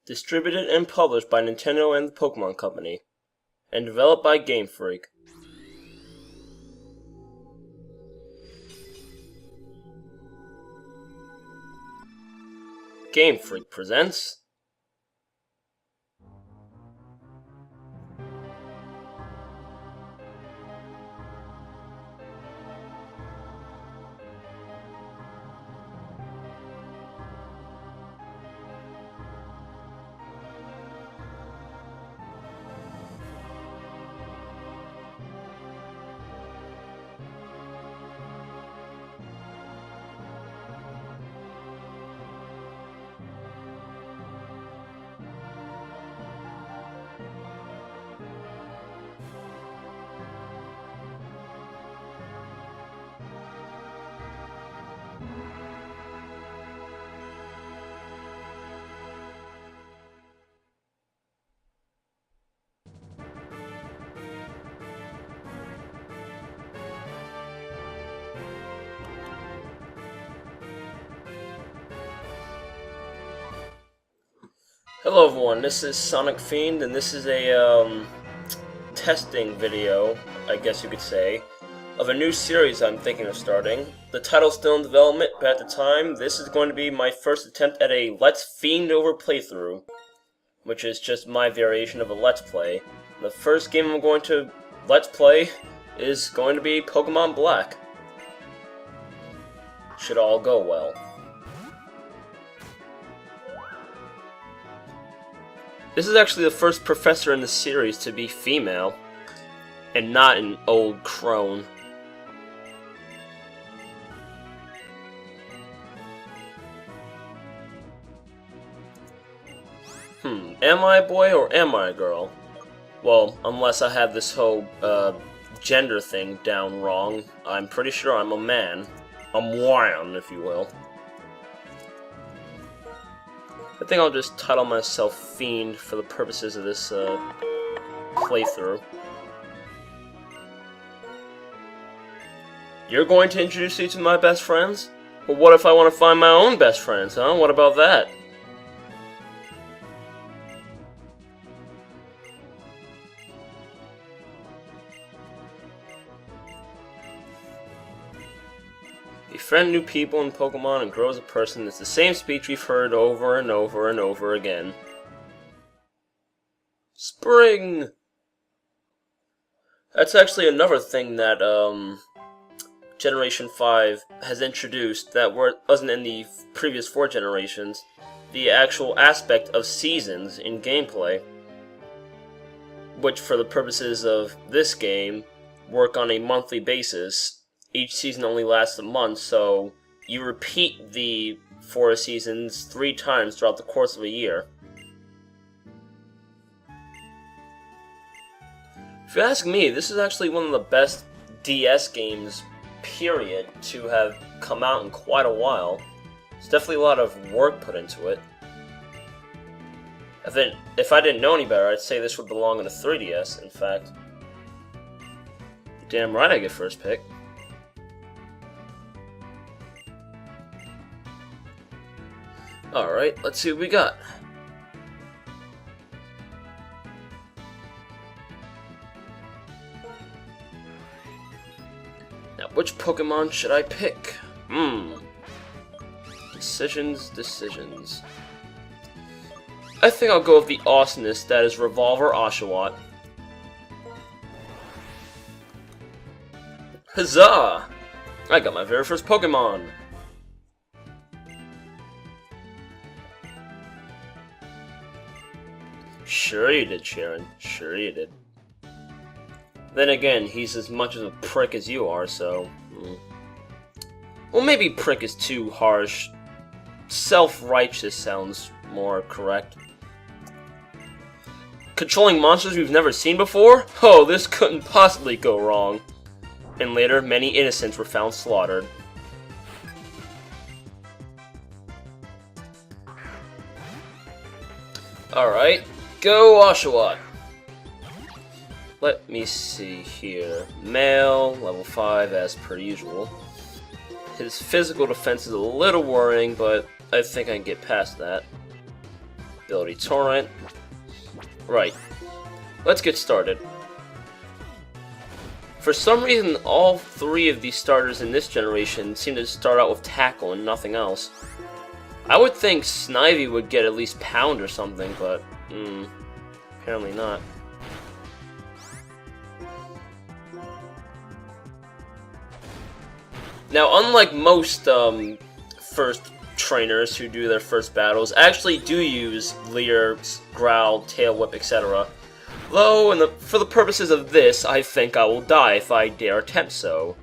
Distributed and published by Nintendo and the Pokémon Company, and developed by Game Freak. Game Freak presents Hello everyone, this is Sonic Fiend, and this is a testing video, I guess you could say, of a new series I'm thinking of starting. The title's still in development, but at the time, this is going to be my first attempt at a Let's Fiend Over playthrough, which is just my variation of a Let's Play. The first game I'm going to Let's Play is going to be Pokemon Black. Should all go well. This is actually the first professor in the series to be female, and not an old crone. Am I a boy or am I a girl? Well, unless I have this whole gender thing down wrong, I'm pretty sure I'm a man. A man, if you will. I think I'll just title myself Fiend for the purposes of this playthrough. You're going to introduce me to my best friends? Well, what if I want to find my own best friends, huh? What about that? Befriend new people in Pokemon and grow as a person. It's the same speech we've heard over and over and over again. Spring! That's actually another thing that Generation 5 has introduced that wasn't in the previous 4 generations. The actual aspect of seasons in gameplay, which for the purposes of this game work on a monthly basis. Each season only lasts a month, so you repeat the 4 seasons 3 times throughout the course of a year. If you ask me, this is actually one of the best DS games, period, to have come out in quite a while. There's definitely a lot of work put into it. If I didn't know any better, I'd say this would belong in a 3DS, in fact. Damn right I get first pick. Alright, let's see what we got. Now, which Pokemon should I pick? Decisions. I think I'll go with the awesomeness that is Revolver Oshawott. Huzzah! I got my very first Pokemon! Sure you did, Sharon. Sure you did. Then again, he's as much of a prick as you are, so... Well, maybe prick is too harsh. Self-righteous sounds more correct. Controlling monsters we've never seen before? Oh, this couldn't possibly go wrong. And later, many innocents were found slaughtered. Alright. Go Oshawott! Let me see here. Male, level 5 as per usual. His physical defense is a little worrying, but I think I can get past that. Ability Torrent. Right. Let's get started. For some reason, all three of these starters in this generation seem to start out with Tackle and nothing else. I would think Snivy would get at least Pound or something, but apparently not. Now, unlike most first trainers who do their first battles, I actually do use Leer, Growl, Tail Whip, etc. Though, for the purposes of this, I think I will die if I dare attempt so.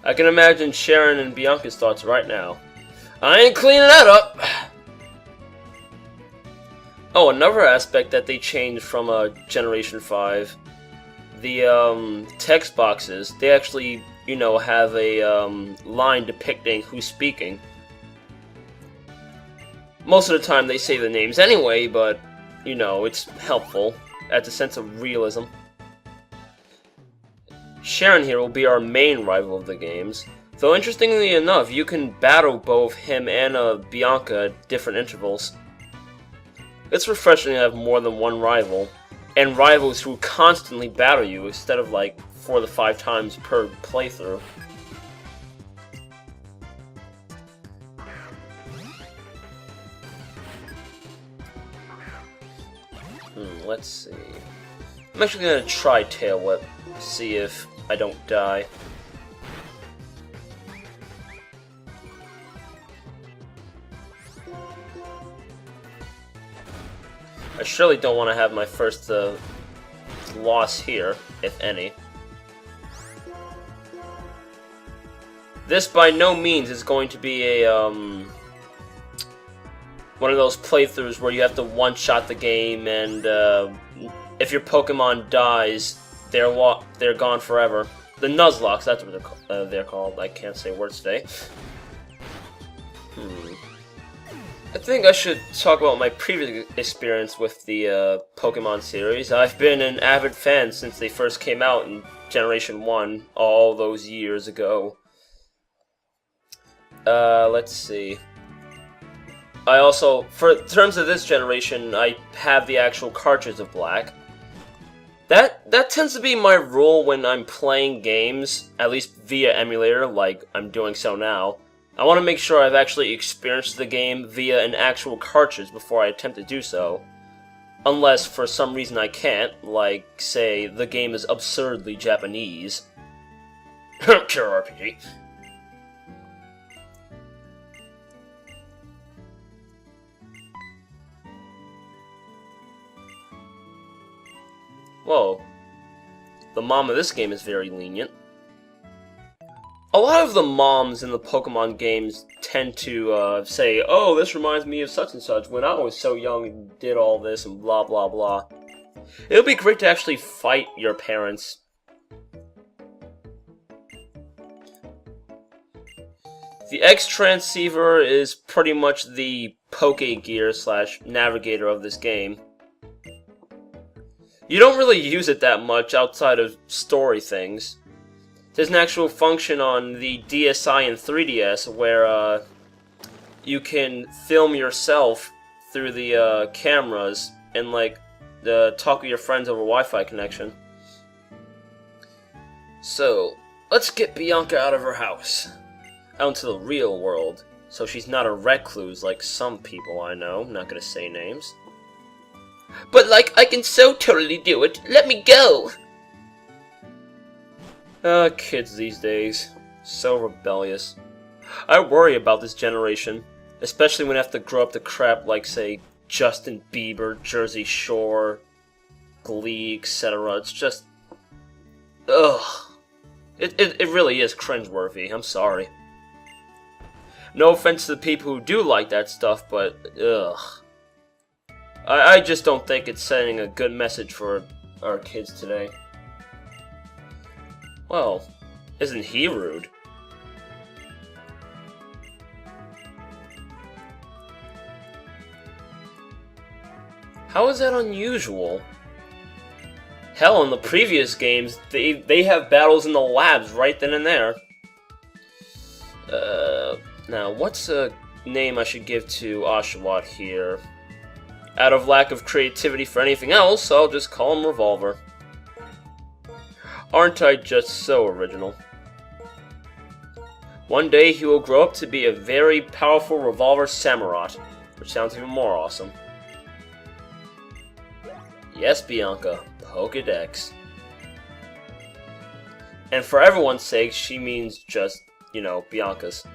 I can imagine Sharon and Bianca's thoughts right now. I ain't cleaning that up! Oh, another aspect that they changed from Generation 5. The text boxes, they actually, you know, have a line depicting who's speaking. Most of the time they say the names anyway, but, you know, it's helpful. Adds a sense of realism. Sharon here will be our main rival of the games, though interestingly enough, you can battle both him and Bianca at different intervals. It's refreshing to have more than one rival, and rivals who constantly battle you instead of like 4 to 5 times per playthrough. Let's see. I'm actually gonna try Tail Whip, see if I don't die. I surely don't want to have my first loss here, if any. This by no means is going to be a one of those playthroughs where you have to one-shot the game and if your Pokemon dies, they're gone forever. The Nuzlockes, that's what they're called. I can't say words today. I think I should talk about my previous experience with the Pokemon series. I've been an avid fan since they first came out in Generation 1, all those years ago. Let's see. I also, for terms of this generation, I have the actual cartridge of Black. That tends to be my rule when I'm playing games, at least via emulator, like I'm doing so now. I want to make sure I've actually experienced the game via an actual cartridge before I attempt to do so. Unless, for some reason, I can't, like, say, the game is absurdly Japanese. Pure RPG. Whoa. The mom of this game is very lenient. A lot of the moms in the Pokemon games tend to say, oh, this reminds me of such and such when I was so young and did all this and blah blah blah. It would be great to actually fight your parents. The X-Transceiver is pretty much the Pokegear / navigator of this game. You don't really use it that much outside of story things. There's an actual function on the DSi and 3DS where you can film yourself through the cameras and like talk with your friends over Wi-Fi connection. So, let's get Bianca out of her house, out into the real world, so she's not a recluse like some people I know. Not gonna say names. But like, I can so totally do it. Let me go! Kids these days. So rebellious. I worry about this generation. Especially when I have to grow up to crap like, say, Justin Bieber, Jersey Shore, Glee, etc. It's just... ugh. It really is cringeworthy. I'm sorry. No offense to the people who do like that stuff, but ugh. I just don't think it's sending a good message for our kids today. Well, isn't he rude? How is that unusual? Hell, in the previous games, they have battles in the labs right then and there. Now, what's a name I should give to Oshawott here? Out of lack of creativity for anything else, I'll just call him Revolver. Aren't I just so original? One day he will grow up to be a very powerful Revolver Samurott, which sounds even more awesome. Yes, Bianca, Pokédex. And for everyone's sake, she means just, you know, Bianca's.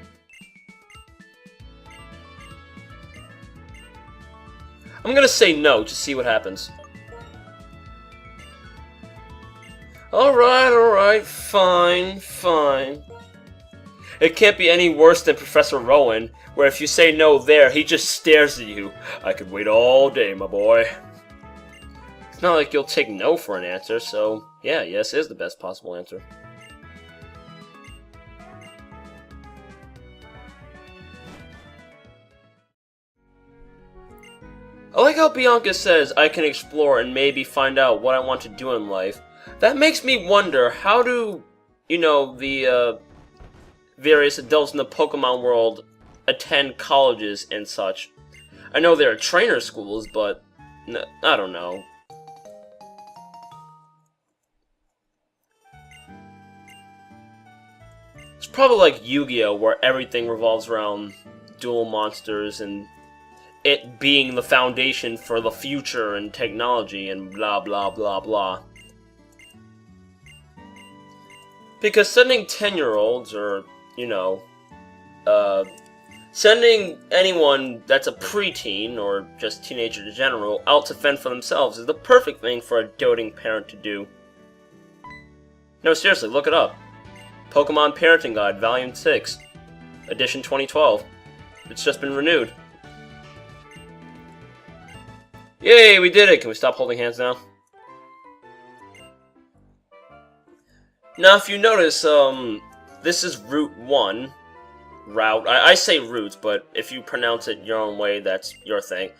I'm gonna say no, just see what happens. Alright, fine. It can't be any worse than Professor Rowan, where if you say no there, he just stares at you. I could wait all day, my boy. It's not like you'll take no for an answer, so yeah, yes is the best possible answer. I like how Bianca says I can explore and maybe find out what I want to do in life. That makes me wonder, how do, you know, the various adults in the Pokemon world attend colleges and such? I know there are trainer schools, but I don't know. It's probably like Yu-Gi-Oh! Where everything revolves around dual monsters and it being the foundation for the future and technology and blah blah blah blah. Because sending 10-year-olds or, you know, sending anyone that's a preteen or just teenager in general out to fend for themselves is the perfect thing for a doting parent to do. No, seriously, look it up. Pokemon Parenting Guide, Volume 6, Edition 2012. It's just been renewed. Yay, we did it! Can we stop holding hands now? Now, if you notice, this is Route 1. I say routes, but if you pronounce it your own way, that's your thing.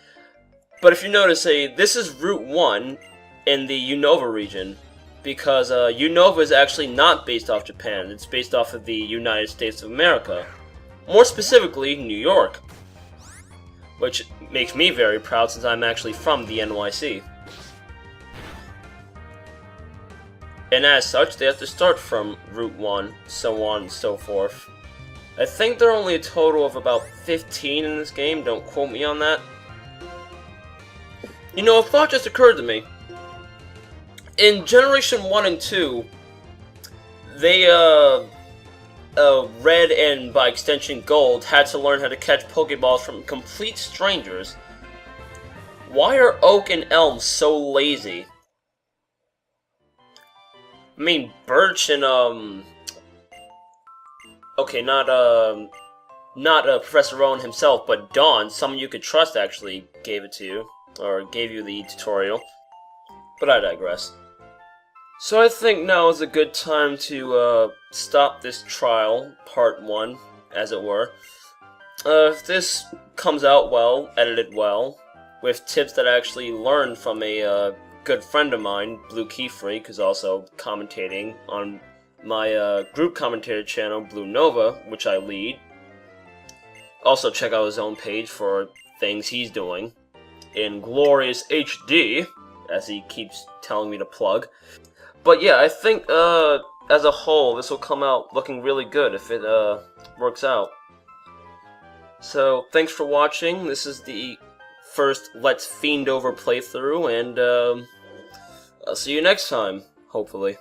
But if you notice, this is Route 1 in the Unova region, because Unova is actually not based off Japan, it's based off of the United States of America. More specifically, New York. Which makes me very proud since I'm actually from the NYC. And as such, they have to start from Route 1, so on and so forth. I think there are only a total of about 15 in this game, don't quote me on that. You know, a thought just occurred to me. In Generation 1 and 2, they, Red and, by extension, Gold, had to learn how to catch Pokeballs from complete strangers. Why are Oak and Elm so lazy? I mean, Birch and, okay, not Professor Rowan himself, but Dawn, someone you could trust, actually gave it to you, or gave you the tutorial. But I digress. So I think now is a good time to stop this trial, part 1, as it were. If this comes out well, edited well, with tips that I actually learned from a good friend of mine, Blue Key Freak, who's also commentating on my group commentator channel, Blue Nova, which I lead. Also check out his own page for things he's doing in glorious HD, as he keeps telling me to plug. But yeah, I think, as a whole, this will come out looking really good if it, works out. So, thanks for watching. This is the first Let's Fiend Over playthrough, and, I'll see you next time, hopefully.